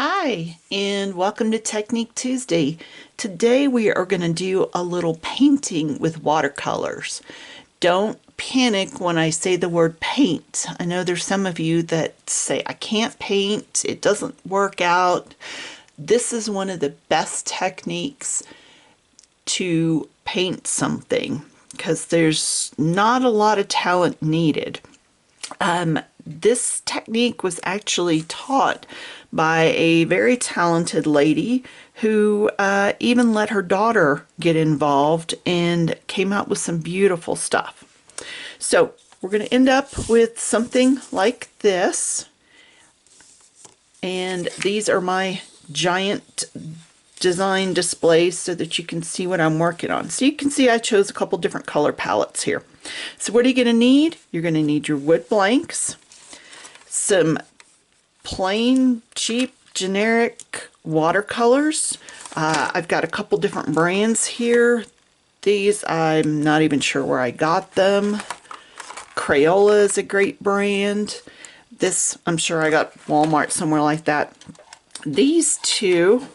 Hi, and welcome to Technique Tuesday. Today we are going to do a little painting with watercolors. Don't panic when I say the word paint. I know there's some of you that say, I can't paint, it doesn't work out. This is one of the best techniques to paint something because there's not a lot of talent needed. This technique was actually taught by a very talented lady who even let her daughter get involved and came out with some beautiful stuff. So we're going to end up with something like this. And these are my giant design displays so that you can see what I'm working on. So you can see I chose a couple different color palettes here. So what are you going to need? You're going to need your wood blanks, some plain, cheap, generic watercolors. I've got a couple different brands here. These, I'm not even sure where I got them. Crayola is a great brand. This, I'm sure I got Walmart, somewhere like that. These two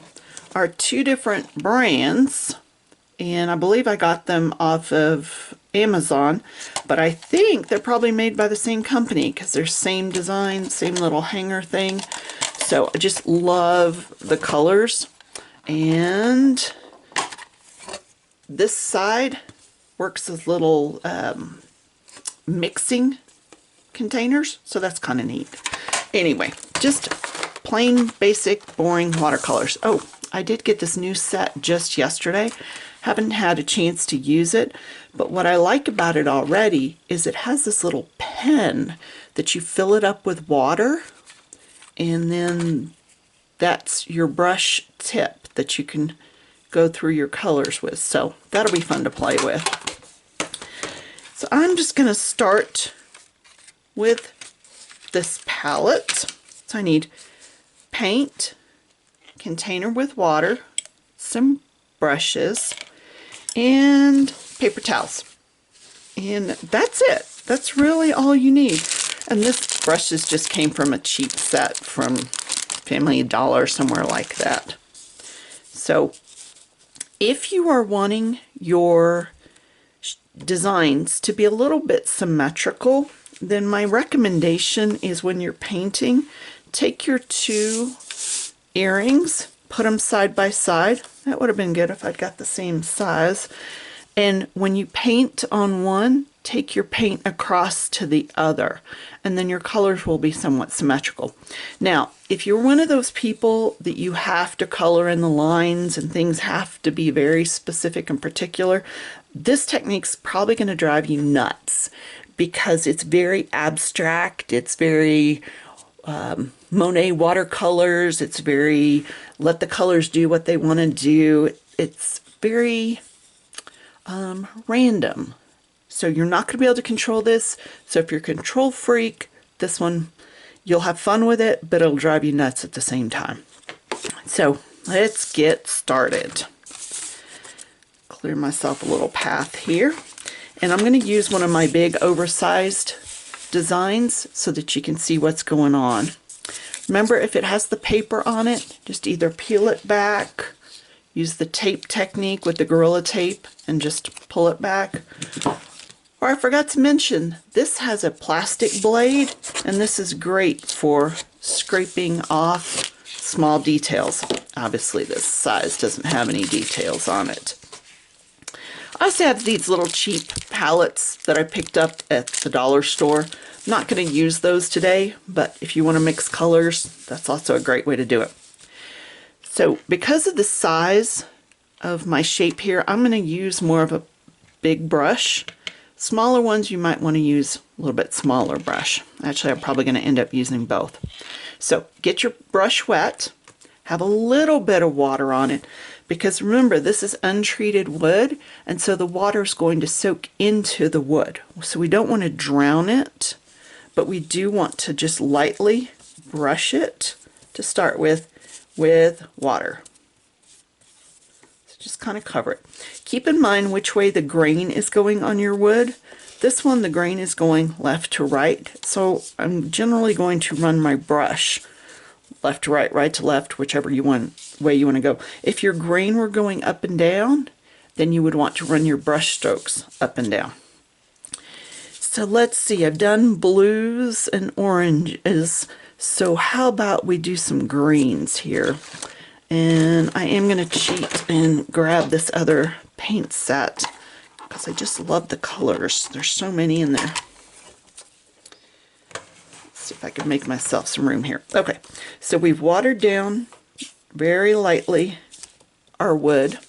are two different brands, and I believe I got them off of Amazon, but I think they're probably made by the same company because they're same design, same little hanger thing. So I just love the colors. And this side works as little mixing containers, so that's kind of neat. Anyway, just plain basic boring watercolors. Oh, I did get this new set just yesterday. Haven't had a chance to use it, but what I like about it already is it has this little pen that you fill it up with water, and then that's your brush tip that you can go through your colors with. So that'll be fun to play with. So I'm just going to start with this palette. So I need paint, container with water, some brushes, and paper towels. And that's it. That's really all you need. And this brushes just came from a cheap set from Family Dollar, somewhere like that. So if you are wanting your designs to be a little bit symmetrical, then my recommendation is when you're painting, take your two earrings, put them side by side. That would have been good if I'd got the same size. And when you paint on one, take your paint across to the other, and then your colors will be somewhat symmetrical. Now, if you're one of those people that you have to color in the lines and things have to be very specific and particular, this technique's probably going to drive you nuts because it's very abstract. It's very Monet watercolors. It's very let the colors do what they want to do. It's very random. So you're not going to be able to control this. So if you're a control freak, this one, you'll have fun with it, but it'll drive you nuts at the same time. So let's get started. Clear myself a little path here. And I'm going to use one of my big oversized designs so that you can see what's going on. Remember, if it has the paper on it, just either peel it back, use the tape technique with the Gorilla Tape and just pull it back. Or I forgot to mention, this has a plastic blade, and this is great for scraping off small details. Obviously this size doesn't have any details on it. I also have these little cheap palettes that I picked up at the dollar store. I'm not going to use those today, but if you want to mix colors, that's also a great way to do it. So because of the size of my shape here, I'm going to use more of a big brush. Smaller ones, you might want to use a little bit smaller brush. Actually, I'm probably going to end up using both. So get your brush wet, have a little bit of water on it, because remember, this is untreated wood, and so the water is going to soak into the wood. So we don't want to drown it, but we do want to just lightly brush it to start with water. So just kind of cover it. Keep in mind which way the grain is going on your wood. This one, the grain is going left to right, so I'm generally going to run my brush left to right, right to left, whichever way you want to go. If your grain were going up and down, then you would want to run your brush strokes up and down. So let's see, I've done blues and oranges, so how about we do some greens here? And I am going to cheat and grab this other paint set because I just love the colors. There's so many in there. Let's see if I can make myself some room here. Okay, so we've watered down very lightly our wood.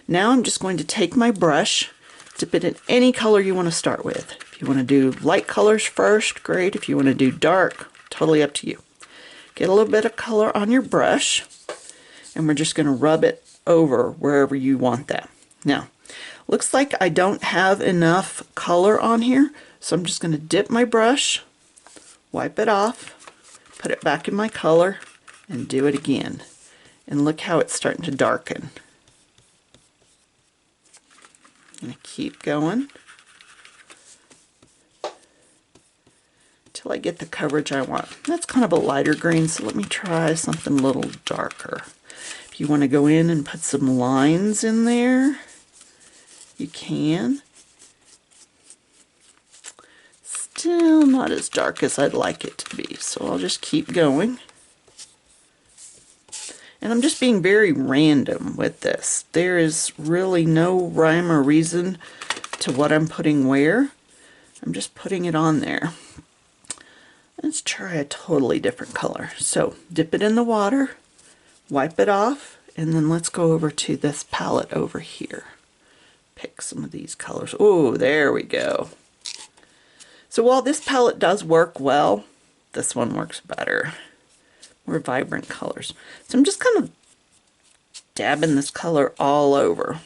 Now I'm just going to take my brush, dip it in any color you want to start with. If you want to do light colors first, great. If you want to do dark, totally up to you. Get a little bit of color on your brush, and we're just going to rub it over wherever you want that. Now, looks like I don't have enough color on here, so I'm just going to dip my brush, wipe it off, put it back in my color, and do it again. And look how it's starting to darken. I'm going to keep going until I get the coverage I want. That's kind of a lighter green, so let me try something a little darker. If you want to go in and put some lines in there, you can. Still not as dark as I'd like it to be, so I'll just keep going. And I'm just being very random with this. There is really no rhyme or reason to what I'm putting where. I'm just putting it on there. Let's try a totally different color. So dip it in the water, wipe it off, and then let's go over to this palette over here. Pick some of these colors. Oh, there we go. So while this palette does work well, this one works better. More vibrant colors. So I'm just kind of dabbing this color all over.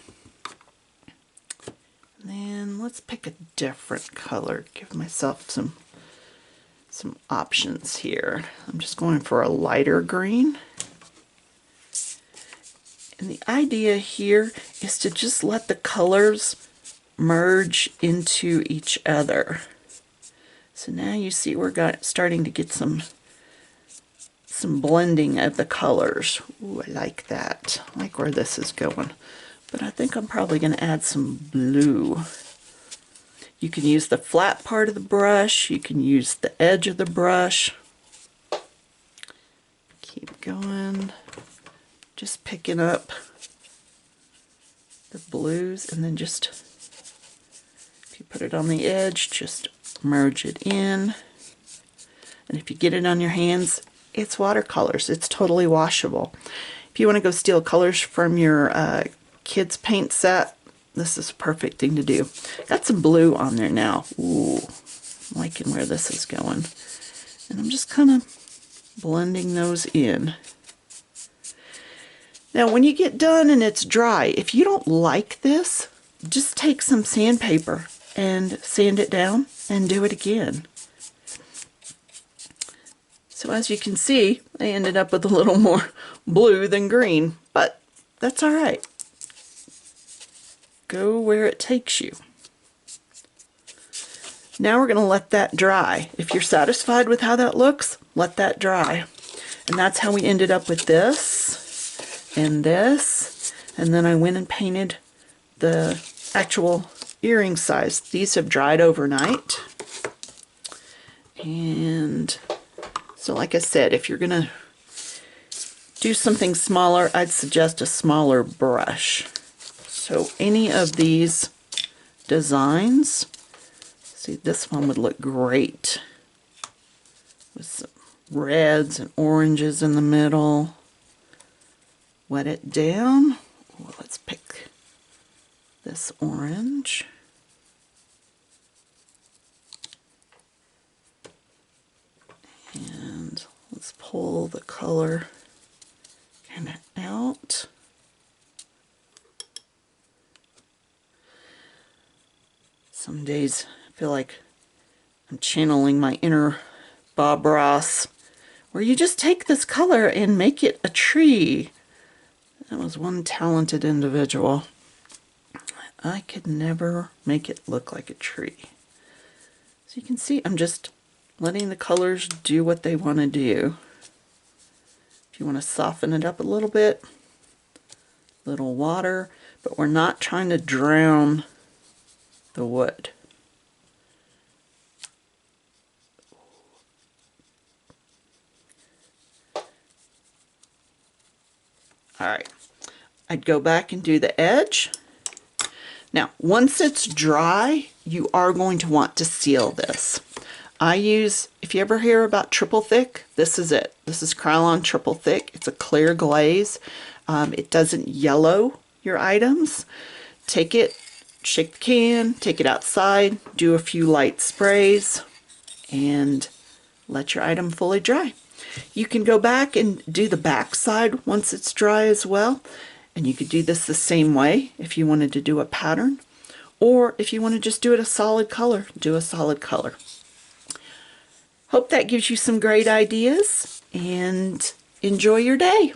And then let's pick a different color. Give myself some options here. I'm just going for a lighter green. And the idea here is to just let the colors merge into each other. So now you see we're starting to get some blending of the colors. Ooh, I like that. I like where this is going. But I think I'm probably going to add some blue. You can use the flat part of the brush. You can use the edge of the brush. Keep going. Just picking up the blues, and then just, if you put it on the edge, just merge it in. And if you get it on your hands, it's watercolors. It's totally washable. If you want to go steal colors from your kids' paint set, this is a perfect thing to do. Got some blue on there now. Ooh, I'm liking where this is going. And I'm just kind of blending those in. Now when you get done and it's dry, if you don't like this, just take some sandpaper and sand it down and do it again. So as you can see, I ended up with a little more blue than green, but that's all right. Go where it takes you. Now we're going to let that dry. If you're satisfied with how that looks, let that dry. And that's how we ended up with this and this. And then I went and painted the actual earring size. These have dried overnight. And so like I said, if you're going to do something smaller, I'd suggest a smaller brush. So any of these designs, see, this one would look great with some reds and oranges in the middle. Wet it down. Well, let's pick this orange. And let's pull the color kind of out. Some days I feel like I'm channeling my inner Bob Ross, where you just take this color and make it a tree. That was one talented individual. I could never make it look like a tree. So you can see I'm just letting the colors do what they want to do. you want to soften it up a little bit, little water, but we're not trying to drown the wood. All right, I'd go back and do the edge. Now, once it's dry, you are going to want to seal this. I use, if you ever hear about triple thick, this is it. This is Krylon triple thick. It's a clear glaze. It doesn't yellow your items. Take it, shake the can, take it outside, do a few light sprays, and let your item fully dry. You can go back and do the back side once it's dry as well. And you could do this the same way if you wanted to do a pattern. Or if you want to just do it a solid color, do a solid color. Hope that gives you some great ideas, and enjoy your day.